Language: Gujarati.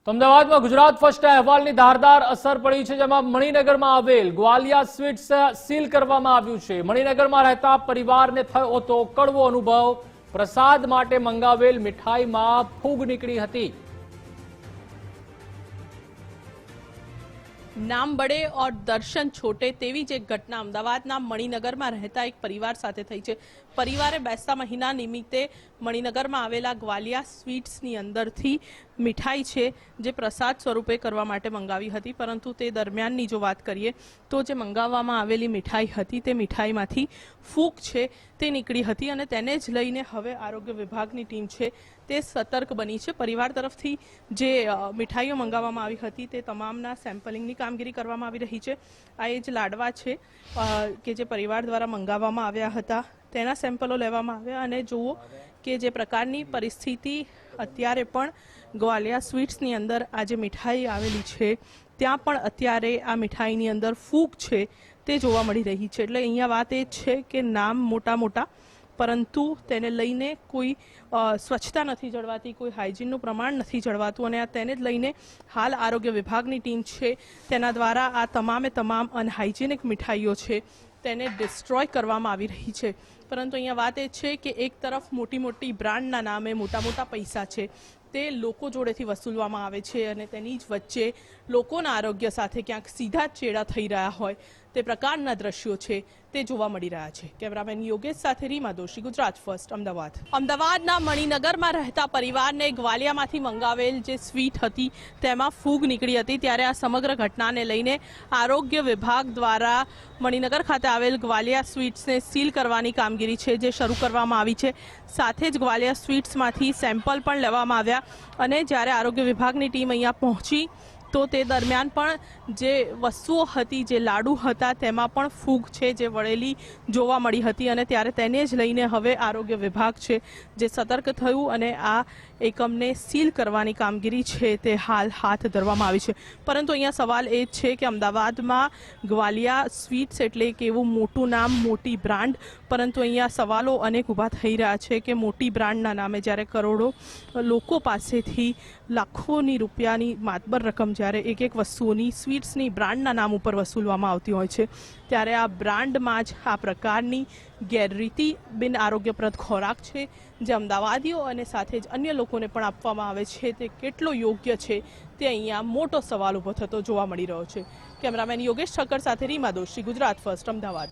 અમદાવાદમાં ગુજરાત ફર્સ્ટના અહેવાલની ધારદાર અસર પડી છે, જેમાં મણિનગરમાં આવેલ ગ્વાલિયા સ્વીટ્સ સીલ કરવામાં આવ્યું છે। મણિનગરમાં રહેતા પરિવારને થયો હતો કડવો અનુભવ। પ્રસાદ માટે મંગાવેલ મીઠાઈમાં ફૂગ નીકળી હતી। नाम बड़े और दर्शन छोटे तेवी ज एक घटना अमदावादना मणिनगर में रहता एक परिवार साथे थई छे। परिवारे बेसता महीना निमित्ते मणिनगर में आवेला ग्वालिया स्वीट्सनी अंदरथी मीठाई छे जे प्रसाद स्वरूपे करवा माटे मंगावी हती, परंतु ते दरमियाननी जो बात करीए तो जे मंगाववामां आवेली मीठाई हती ते मीठाईमांथी फूग छे ते निकળી હતી અને તેને જ લઈને હવે આરોગ્ય વિભાગની ટીમ છે તે સતર્ક બની છે। પરિવાર તરફથી જે મીઠાઈઓ મંગાવવામાં આવી હતી તે તમામના સેમ્પલિંગની કામગીરી કરવામાં આવી રહી છે। આ એ જ લાડવા છે કે જે પરિવાર દ્વારા મંગાવવામાં આવ્યા હતા તેના સેમ્પલો લેવામાં આવ્યા અને જુઓ કે જે પ્રકારની પરિસ્થિતિ અત્યારે પણ ગ્વાલિયા સ્વીટ્સની અંદર આ જે મીઠાઈ આવેલી છે ત્યાં પણ અત્યારે આ મીઠાઈની અંદર ફૂગ છે તે જોવા મળી રહી છે। એટલે અહીંયા વાત એ છે કે નામ મોટા મોટા પરંતુ તેને લઈને કોઈ સ્વચ્છતા નથી જળવાતી, કોઈ હાઇજીનનું પ્રમાણ નથી જળવાતું અને આ તેને જ લઈને હાલ આરોગ્ય વિભાગની ટીમ છે તેના દ્વારા આ તમામે તમામ અનહાઇજીનિક મીઠાઈઓ છે તેને ડિસ્ટ્રોય કરવામાં આવી રહી છે। પરંતુ અહીંયા વાત એ છે કે એક તરફ મોટી મોટી બ્રાન્ડના નામે મોટા મોટા પૈસા છે તે લોકો જોડેથી વસૂલવામાં આવે છે અને તેની જ વચ્ચે લોકોના આરોગ્ય સાથે ક્યાંક સીધા જ ચેડા થઈ રહ્યા હોય તે પ્રકારના દ્રશ્યો છે તે જોવા મળી રહ્યા છે। કેમેરામેન યોગેશ સાથે રીમા દોશી, ગુજરાત ફર્સ્ટ, અમદાવાદ। અમદાવાદના મણિનગરમાં રહેતા પરિવારને ગ્વાલિયામાંથી મંગાવેલ જે સ્વીટ હતી તેમાં ફૂગ નીકળી હતી, ત્યારે આ સમગ્ર ઘટનાને લઈને આરોગ્ય વિભાગ દ્વારા મણિનગર ખાતે આવેલ ગ્વાલિયા સ્વીટ્સને સીલ કરવાની કામગીરી છે જે શરૂ કરવામાં આવી છે। સાથે જ ગ્વાલિયા સ્વીટ્સમાંથી સેમ્પલ પણ લેવામાં આવ્યા અને જ્યારે આરોગ્ય વિભાગની ટીમ અહીંયા પહોંચી તો તે દરમિયાન પણ જે વસ્તુઓ હતી, જે લાડુ હતા તેમાં પણ ફૂગ છે જે વળેલી જોવા મળી હતી અને ત્યારે તેને જ લઈને હવે આરોગ્ય વિભાગ છે જે સતર્ક થયું અને આ એકમને સીલ કરવાની કામગીરી છે તે હાલ હાથ ધરવામાં આવી છે। પરંતુ અહીંયા સવાલ એ છે કે અમદાવાદમાં ગ્વાલિયા સ્વીટ્સ એટલે કે એવું મોટું નામ, મોટી બ્રાન્ડ, પરંતુ અહીંયા સવાલો અનેક ઊભા થઈ રહ્યા છે કે મોટી બ્રાન્ડના નામે જ્યારે કરોડો લોકો પાસેથી લાખોની રૂપિયાની માતબર રકમ જ્યારે એક એક વસ્તુઓની સ્વીટ્સની બ્રાન્ડના નામ ઉપર વસૂલવામાં આવતી હોય છે ત્યારે આ બ્રાન્ડમાં જ આ પ્રકારની ગેરરીતિ, બિન આરોગ્યપ્રદ ખોરાક છે જે અમદાવાદીઓ અને સાથે જ અન્ય લોકોને પણ આપવામાં આવે છે તે કેટલો યોગ્ય છે તે અહીંયા મોટો સવાલ ઊભો થતો જોવા મળી રહ્યો છે। કેમેરામેન યોગેશ ઠક્કર સાથે રીમા દોશી, ગુજરાત ફર્સ્ટ, અમદાવાદ।